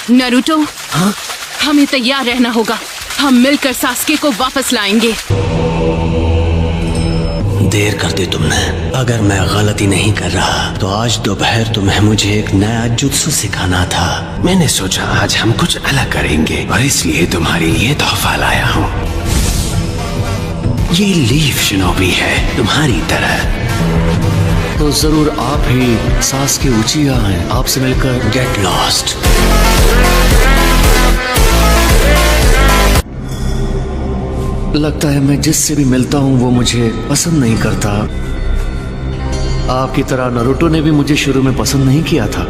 Naruto, हाँ? हमें तैयार रहना होगा। हम मिलकर सास्के को वापस लाएंगे। देर कर दी तुमने। अगर मैं गलती नहीं कर रहा तो आज दोपहर तुम्हें मुझे एक नया जुत्सु सिखाना था। मैंने सोचा आज हम कुछ अलग करेंगे और इसलिए तुम्हारे लिए तोहफा लाया हूँ। ये लीफ शिनोबी है तुम्हारी तरह। तो जरूर आप ही सास्के उचिया हैं। आपसे मिलकर गेट लॉस्ट। लगता है मैं जिससे भी मिलता हूँ वो मुझे पसंद नहीं करता। आपकी तरह नारुतो ने भी मुझे शुरू में पसंद नहीं किया था।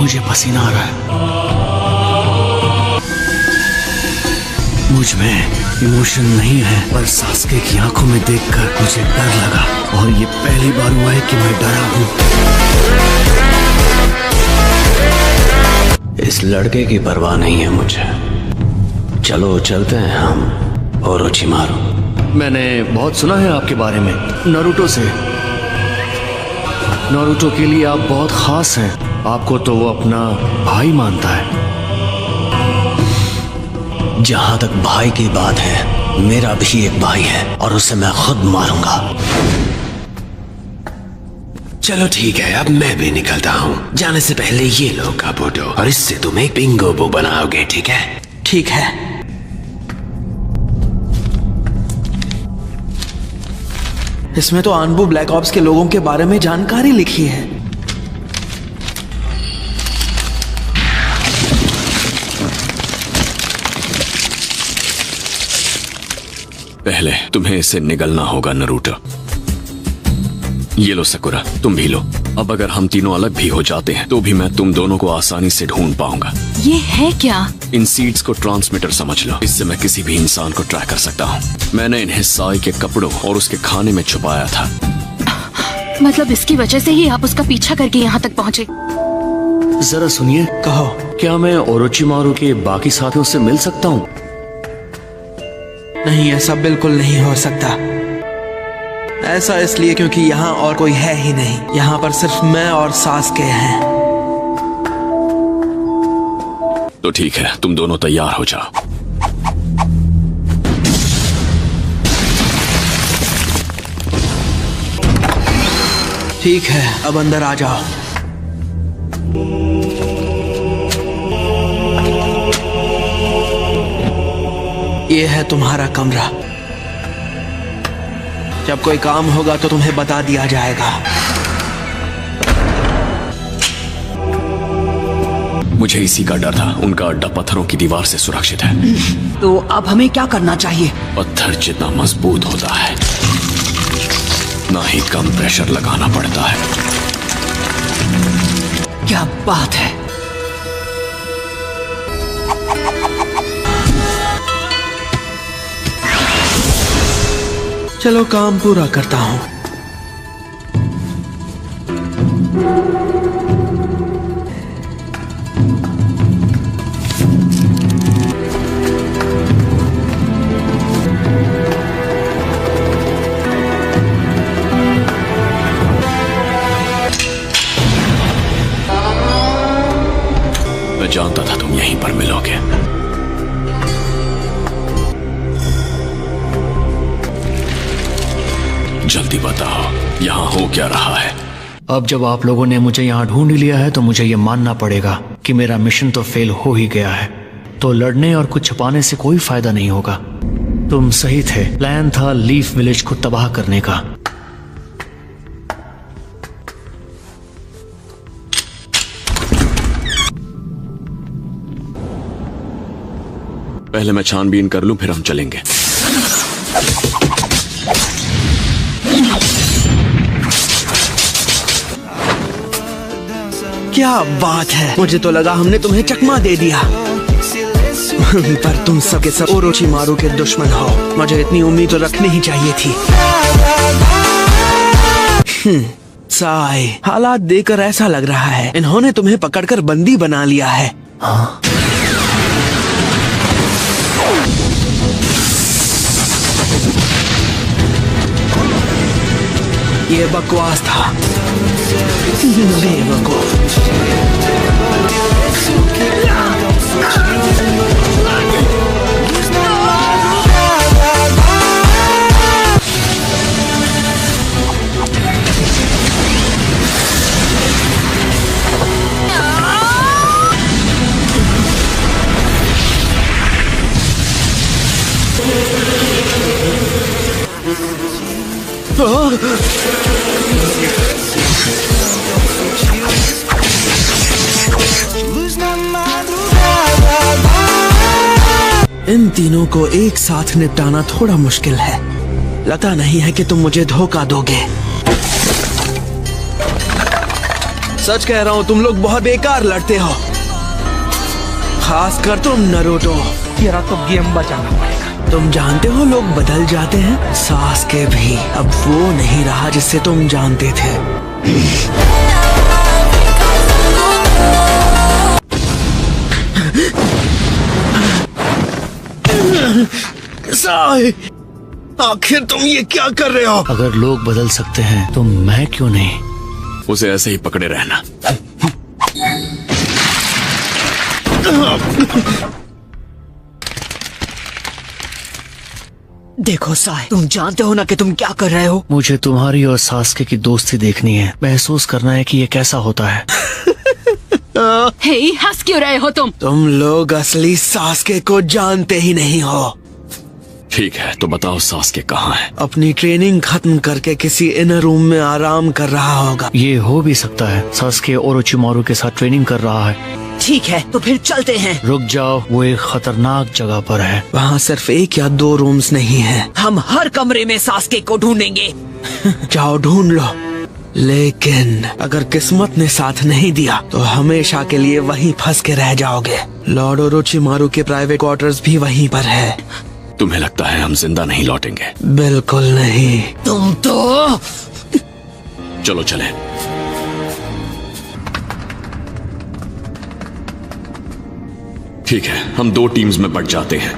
मुझे पसीना आ रहा है। मुझ में इमोशन नहीं है, पर सास्के की आंखों में देखकर मुझे डर लगा और ये पहली बार हुआ है कि मैं डरा हूँ। इस लड़के की परवाह नहीं है मुझे। चलो चलते हैं हम ओरोचिमारू। मैंने बहुत सुना है आपके बारे में नारुतो से। नारुतो के लिए आप बहुत खास हैं। आपको तो वो अपना भाई मानता है। जहां तक भाई की बात है, मेरा भी एक भाई है और उसे मैं खुद मारूंगा। चलो ठीक है, अब मैं भी निकलता हूँ। जाने से पहले ये लो काबुटो, और इससे तुम एक पिंगोबो बनाओगे, ठीक है? ठीक है। इसमें तो आनबू ब्लैक ऑप्स के लोगों के बारे में जानकारी लिखी है। पहले तुम्हें इससे निगलना होगा नारुतो। ये लो सकुरा, तुम भी लो। अब अगर हम तीनों अलग भी हो जाते हैं तो भी मैं तुम दोनों को आसानी से ढूंढ पाऊंगा। ये है क्या? इन सीड्स को ट्रांसमीटर समझ लो। इससे मैं किसी भी इंसान को ट्रैक कर सकता हूँ। मैंने इन्हें साई के कपड़ों और उसके खाने में छुपाया था। मतलब इसकी वजह से ही आप उसका पीछा करके यहाँ तक पहुँचे? जरा सुनिए। कहो। क्या मैं ओरोचिमारू के बाकी साथियों से मिल सकता हूँ? नहीं, ऐसा बिल्कुल नहीं हो सकता। ऐसा इसलिए क्योंकि यहाँ और कोई है ही नहीं। यहाँ पर सिर्फ मैं और सास्के हैं। तो ठीक है, तुम दोनों तैयार हो जाओ। ठीक है, अब अंदर आ जाओ। ये है तुम्हारा कमरा। जब कोई काम होगा तो तुम्हें बता दिया जाएगा। मुझे इसी का डर था। उनका अड्डा पत्थरों की दीवार से सुरक्षित है। तो अब हमें क्या करना चाहिए? पत्थर जितना मजबूत होता है, ना ही कम प्रेशर लगाना पड़ता है। क्या बात है! चलो काम पूरा करता हूं। मैं जानता था तुम यहीं पर मिलोगे। जल्दी बताओ, यहाँ हो क्या रहा है? अब जब आप लोगों ने मुझे यहाँ ढूंढ लिया है तो मुझे ये मानना पड़ेगा कि मेरा मिशन तो फेल हो ही गया है। तो लड़ने और कुछ छुपाने से कोई फायदा नहीं होगा। तुम सही थे। प्लान था लीफ विलेज को तबाह करने का। पहले मैं छानबीन कर लूं, फिर हम चलेंगे। क्या बात है! मुझे तो लगा हमने तुम्हें चकमा दे दिया। पर तुम सब के सब ओरोचिमारू के दुश्मन हो। मुझे इतनी उम्मीद तो रखनी ही चाहिए थी। साई, हालात देखकर ऐसा लग रहा है इन्होंने तुम्हें पकड़कर बंदी बना लिया है। हाँ? ये बकवास था। बेवकूफ। इन तीनों को एक साथ निपटाना थोड़ा मुश्किल है। लगता नहीं है कि तुम मुझे धोखा दोगे। सच कह रहा हूँ, तुम लोग बहुत बेकार लड़ते हो, खासकर तुम नरूटो। तेरा तो गेम बचाना पड़ेगा। तुम जानते हो लोग बदल जाते हैं, सास्के भी अब वो नहीं रहा जिससे तुम जानते थे। साई, आखिर तुम ये क्या कर रहे हो? अगर लोग बदल सकते हैं तो मैं क्यों नहीं? उसे ऐसे ही पकड़े रहना। देखो साई, तुम जानते हो ना कि तुम क्या कर रहे हो। मुझे तुम्हारी और सास्के की दोस्ती देखनी है, महसूस करना है कि ये कैसा होता है। हे, हंस क्यों रहे हो तुम? तुम लोग असली सास्के को जानते ही नहीं हो। ठीक है, तो बताओ सास्के कहाँ है? अपनी ट्रेनिंग खत्म करके किसी इनर रूम में आराम कर रहा होगा। ये हो भी सकता है, सास्के ओरोचिमारू के साथ ट्रेनिंग कर रहा है। ठीक है, तो फिर चलते हैं। रुक जाओ, वो एक खतरनाक जगह पर है। वहाँ सिर्फ 1 या 2 रूम्स नहीं हैं। हम हर कमरे में सास्के को ढूंढेंगे। जाओ ढूंढ लो, लेकिन अगर किस्मत ने साथ नहीं दिया तो हमेशा के लिए वहीं फंस के रह जाओगे। लॉर्ड ओरोचिमारू के प्राइवेट क्वार्टर्स भी वहीं पर है। तुम्हें लगता है हम जिंदा नहीं लौटेंगे? बिल्कुल नहीं। तुम तो चलो चलें। ठीक है, हम 2 टीम्स में बंट जाते हैं।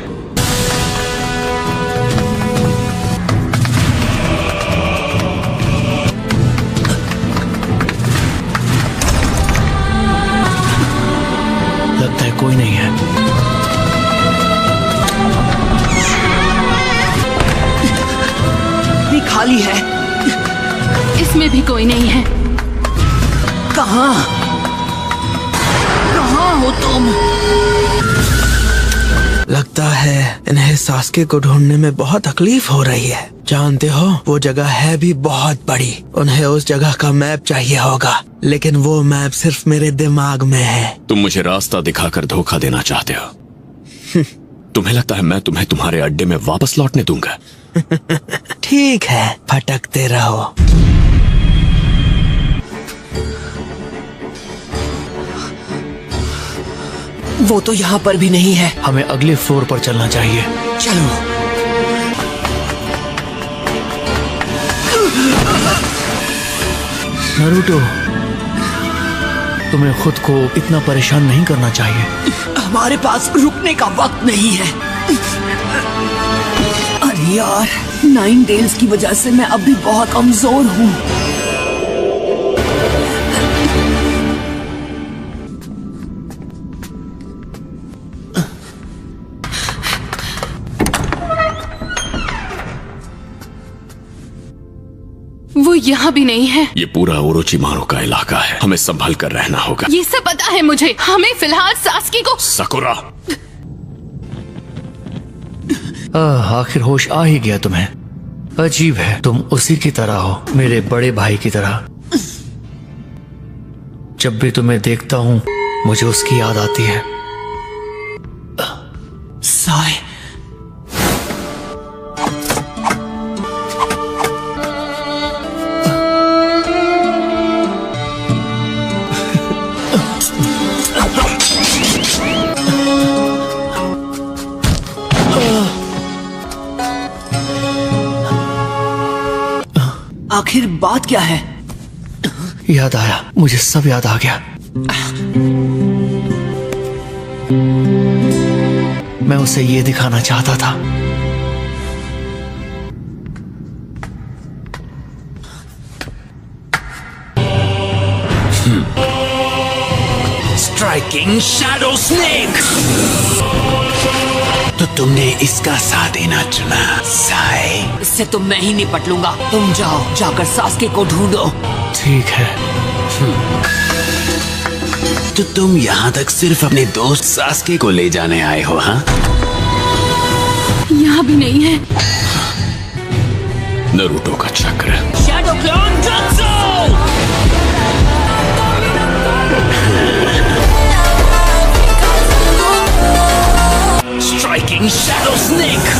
लगता है कोई नहीं है। भी खाली है। इसमें भी कोई नहीं है। कहाँ हो तुम? लगता है इन्हें सास्के को ढूंढने में बहुत तकलीफ हो रही है। जानते हो, वो जगह है भी बहुत बड़ी। उन्हें उस जगह का मैप चाहिए होगा, लेकिन वो मैप सिर्फ मेरे दिमाग में है। तुम मुझे रास्ता दिखाकर धोखा देना चाहते हो? तुम्हें लगता है मैं तुम्हें तुम्हारे अड्डे में वापस लौटने दूंगा? ठीक है, भटकते रहो। वो तो यहाँ पर भी नहीं है। हमें अगले फ्लोर पर चलना चाहिए। चलो। नरूटो, तुम्हें खुद को इतना परेशान नहीं करना चाहिए। हमारे पास रुकने का वक्त नहीं है। अरे यार, 9 डेज की वजह से मैं अभी बहुत कमजोर हूँ। वो यहाँ भी नहीं है। ये पूरा ओरोचिमारू का इलाका है, हमें संभल कर रहना होगा। ये सब पता है मुझे। हमें फिलहाल सास्की को। सकुरा, आखिर होश आ ही गया तुम्हें। अजीब है, तुम उसी की तरह हो, मेरे बड़े भाई की तरह। जब भी तुम्हें देखता हूँ मुझे उसकी याद आती है। साई, आखिर बात क्या है? याद आया, मुझे सब याद आ गया। मैं उसे ये दिखाना चाहता था। Striking shadow snake. तो तुमने इसका साथ देना चुना साई। इससे तो मैं ही निपट लूंगा। तुम जाओ, जाकर सास्के को ढूंढो। ठीक है। तो तुम यहाँ तक सिर्फ अपने दोस्त सास्के को ले जाने आए हो? हाँ, यहाँ भी नहीं है। नरूटो का चक्र। Shadow clone jutsu. Striking shadow snake.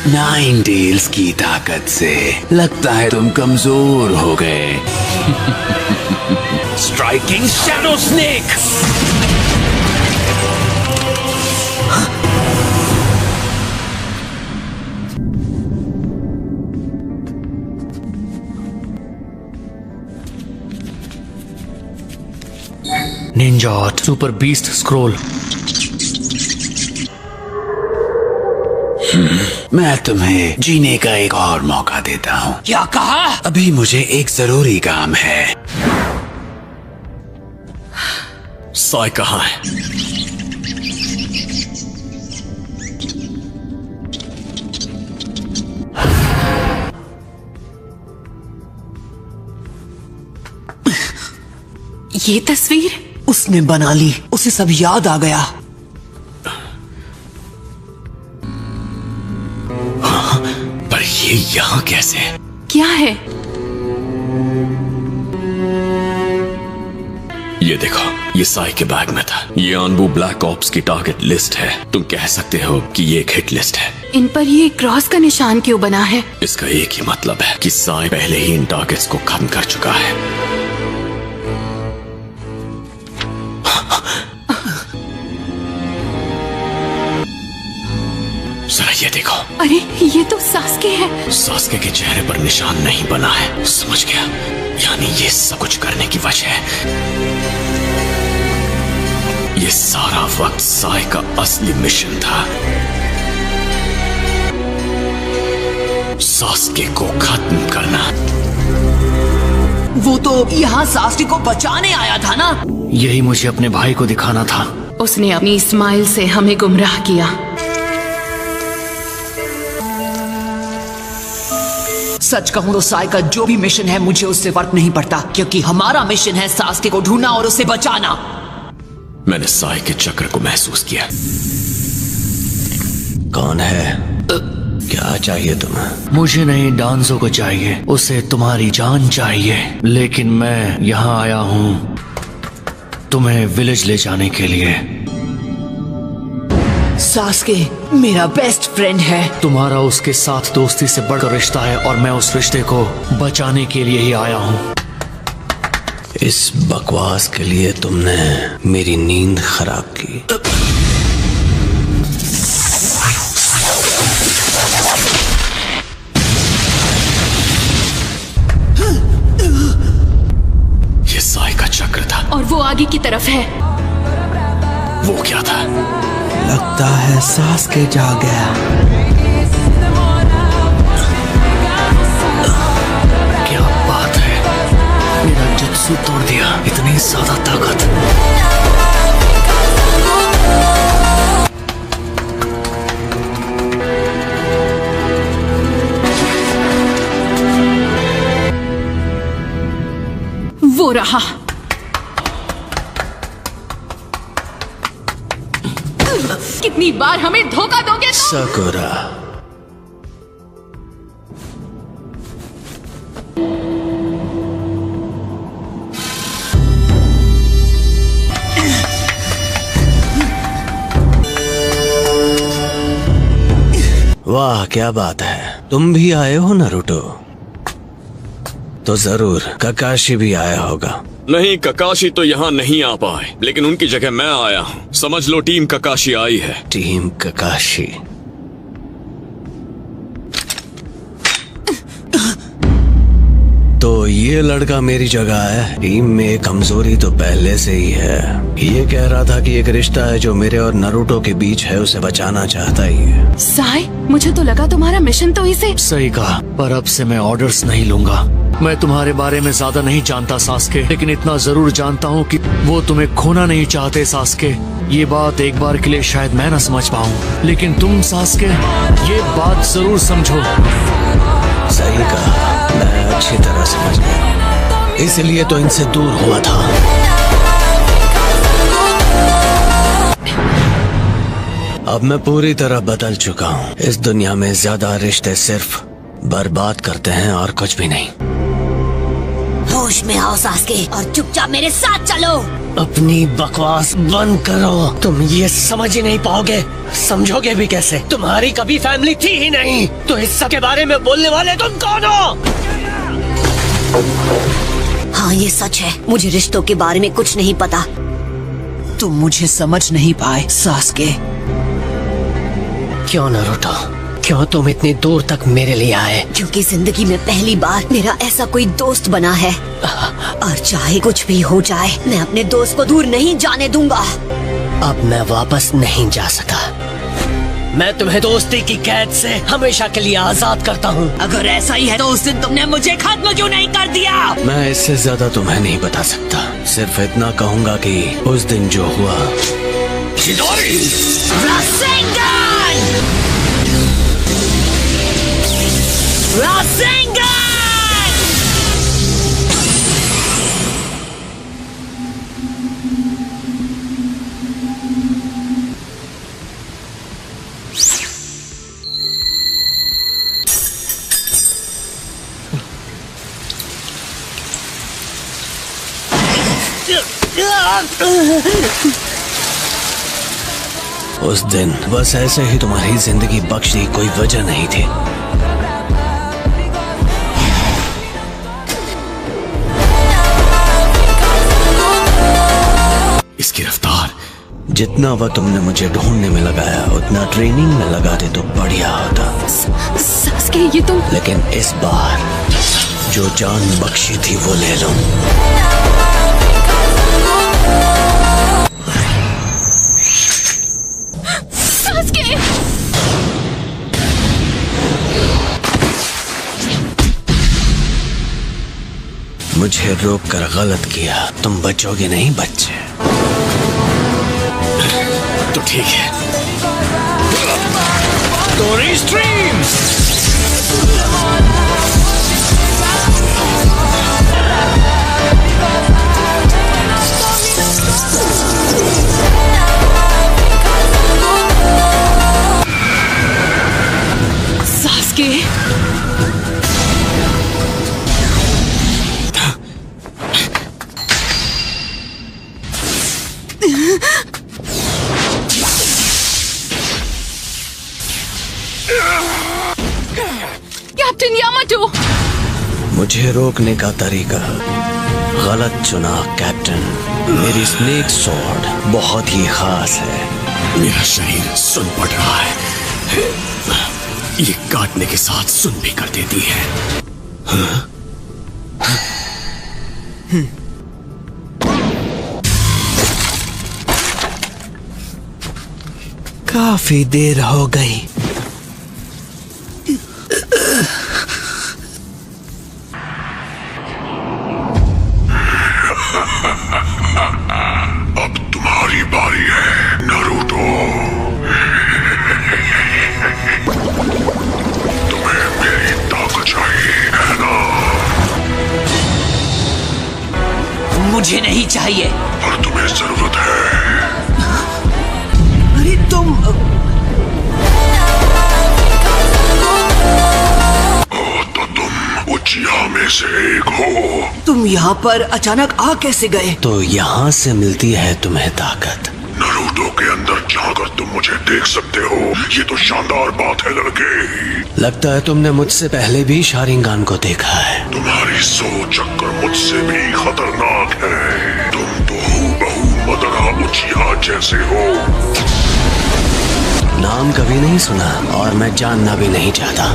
Nine tails की ताकत से लगता है तुम कमजोर हो गए। Striking shadow snake. Ninja art super beast scroll. मैं तुम्हें जीने का एक और मौका देता हूँ। क्या कहा? अभी मुझे एक जरूरी काम है। साई कहाँ है? ये तस्वीर उसने बना ली। उसे सब याद आ गया। पर ये यहाँ कैसे? क्या है? ये देखो, ये साई के बैग में था। ये अनबू ब्लैक ऑप्स की टारगेट लिस्ट है। तुम कह सकते हो कि ये एक हिट लिस्ट है। इन पर ये क्रॉस का निशान क्यों बना है? इसका एक ही मतलब है कि साई पहले ही इन टारगेट्स को खत्म कर चुका है। जरा ये देखो। अरे ये तो सास्के है। सास्के के चेहरे पर निशान नहीं बना है। समझ गया, यानी ये सब कुछ करने की वजह है। ये सारा वक्त साई का असली मिशन था, सास्के को खत्म करना। वो तो यहाँ सास्के को बचाने आया था ना। यही मुझे अपने भाई को दिखाना था। उसने अपनी स्माइल से हमें गुमराह किया। सच कहूँ तो साई का जो भी मिशन है मुझे उससे फर्क नहीं पड़ता, क्योंकि हमारा मिशन है सास्के को ढूंढना और उसे बचाना। मैंने साई के चक्र को महसूस किया। कौन है? क्या चाहिए तुम्हें? मुझे नहीं, डांसो को चाहिए। उसे तुम्हारी जान चाहिए। लेकिन मैं यहाँ आया हूँ तुम्हें विलेज ले जाने के लिए। सास्के मेरा बेस्ट फ्रेंड है। तुम्हारा उसके साथ दोस्ती से बढ़कर रिश्ता है और मैं उस रिश्ते को बचाने के लिए ही आया हूँ। इस बकवास के लिए तुमने मेरी नींद खराब की। ये साई का चक्र था और वो आगे की तरफ है। वो क्या था? लगता है सास्के जाग गया। क्या बात है, मेरा जुत्सु तोड़ दिया। इतनी ज्यादा ताकत। वो रहा। कितनी बार हमें धोखा दोगे तुम? सकुरा, वाह क्या बात है। तुम भी आए हो नारुतो? तो जरूर काकाशी भी आया होगा। नहीं, ककाशी तो यहाँ नहीं आ पाए, लेकिन उनकी जगह मैं आया हूँ। समझ लो टीम ककाशी आई है। टीम ककाशी? तो ये लड़का मेरी जगह है। टीम में कमजोरी तो पहले से ही है। ये कह रहा था कि एक रिश्ता है जो मेरे और नारुतो के बीच है, उसे बचाना चाहता ही है। साई, मुझे तो लगा तुम्हारा मिशन तो इसे। सही कहा, पर अब से मैं ऑर्डर्स नहीं लूंगा। मैं तुम्हारे बारे में ज्यादा नहीं जानता सास्के, लेकिन इतना जरूर जानता हूँ कि वो तुम्हें खोना नहीं चाहते सास्के। ये बात एक बार के लिए शायद मैं न समझ पाऊँ, लेकिन तुम सास्के ये बात जरूर समझो। सही कहा, मैं अच्छी तरह समझ गया, इसलिए तो इनसे दूर हुआ था। अब मैं पूरी तरह बदल चुका हूँ। इस दुनिया में ज्यादा रिश्ते सिर्फ बर्बाद करते हैं और कुछ भी नहीं। होश में आओ सास्के और चुपचाप मेरे साथ चलो। अपनी बकवास बंद करो। तुम ये समझ ही नहीं पाओगे, समझोगे भी कैसे? तुम्हारी कभी फैमिली थी ही नहीं, तो इस सब के बारे में बोलने वाले तुम कौन हो? हाँ ये सच है, मुझे रिश्तों के बारे में कुछ नहीं पता। तुम मुझे समझ नहीं पाए सास्के। क्यों नारुतो, क्यों तुम इतनी दूर तक मेरे लिए आए? क्योंकि जिंदगी में पहली बार मेरा ऐसा कोई दोस्त बना है, और चाहे कुछ भी हो जाए मैं अपने दोस्त को दूर नहीं जाने दूंगा। अब मैं वापस नहीं जा सका। मैं तुम्हें दोस्ती की कैद से हमेशा के लिए आजाद करता हूँ। अगर ऐसा ही है तो उस दिन तुमने मुझे खत्म क्यों नहीं कर दिया? मैं इससे ज्यादा तुम्हें नहीं बता सकता, सिर्फ इतना कहूँगा कि उस दिन जो हुआ। उस दिन बस ऐसे ही तुम्हारी जिंदगी बख्श दी, कोई वजह नहीं थी। इसकी रफ्तार। जितना वक्त तुमने मुझे ढूंढने में लगाया उतना ट्रेनिंग में लगाते तो बढ़िया होता। सास्के ये तुम। लेकिन इस बार जो जान बख्शी थी वो ले लो। सास्के! मुझे रोक कर गलत किया, तुम बचोगे नहीं बच्चे। तो ठीक है। Story stream. Sasuke! Captain Yamato! मुझे रोकने का तरीका गलत चुना कैप्टन। मेरी स्नेक स्वॉर्ड बहुत ही खास है। मेरा शरीर सुन पड़ रहा है, ये काटने के साथ सुन भी कर देती है। काफी देर हो गई। अब तुम्हारी बारी है नारुतो। तुम्हें मेरी ताकत चाहिए है ना? मुझे नहीं चाहिए। पर तुम्हें जरूरत है। अरे तुम तो तुम उचिया में से एक हो। तुम यहाँ पर अचानक आ कैसे गए? तो यहाँ से मिलती है तुम्हें ताकत। नारुतो नारुतो के अंदर झांकर तुम मुझे देख सकते हो, ये तो शानदार बात है लड़के। लगता है तुमने मुझसे पहले भी शारिंगान को देखा है। तुम्हारी सोच अक्कर मुझसे भी खतरनाक है। तुम तो हूबहू मदरा उचिहा जैसे हो। नाम कभी नहीं सुना और मैं जानना भी नहीं चाहता।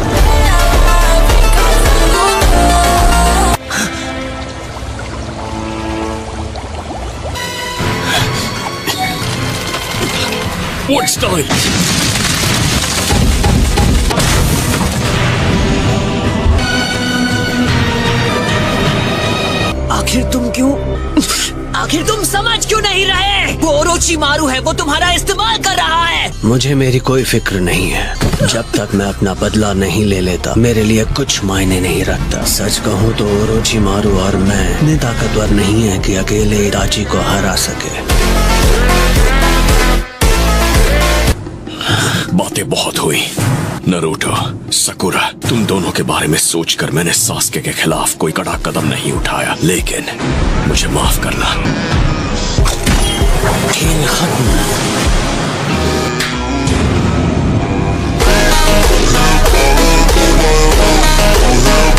What's time? आखिर तुम समझ क्यों नहीं रहे? वो ओरोचिमारू है, वो तुम्हारा इस्तेमाल कर रहा है। मुझे मेरी कोई फिक्र नहीं है। जब तक मैं अपना बदला नहीं ले लेता मेरे लिए कुछ मायने नहीं रखता। सच कहूँ तो ओरोचिमारू और मैं इतने ताकतवर नहीं है कि अकेले इताची को हरा सके। बातें बहुत हुई। नारुतो, सकुरा, तुम दोनों के बारे में सोचकर मैंने सास्के के खिलाफ कोई कड़ा कदम नहीं उठाया, लेकिन मुझे माफ करना। खेल खत्म।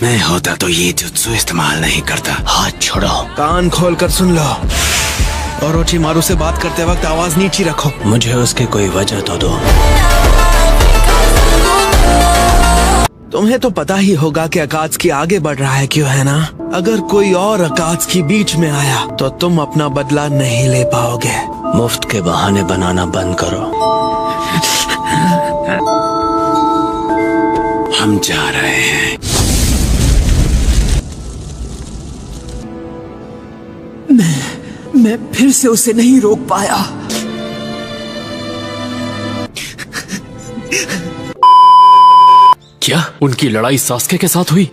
मैं होता तो ये जुत्सु इस्तेमाल नहीं करता। हाथ छोड़ो। कान खोल कर सुन लो। ओरोचिमारू से बात करते वक्त आवाज नीची रखो। मुझे उसकी कोई वजह तो दो। तुम्हें तो पता ही होगा कि अकात्सुकी आगे बढ़ रहा है, क्यों है ना? अगर कोई और अकात्सुकी बीच में आया तो तुम अपना बदला नहीं ले पाओगे। मुफ्त के बहाने बनाना बंद करो। हम जा रहे हैं। मैं फिर से उसे नहीं रोक पाया। क्या उनकी लड़ाई सास्के के साथ हुई?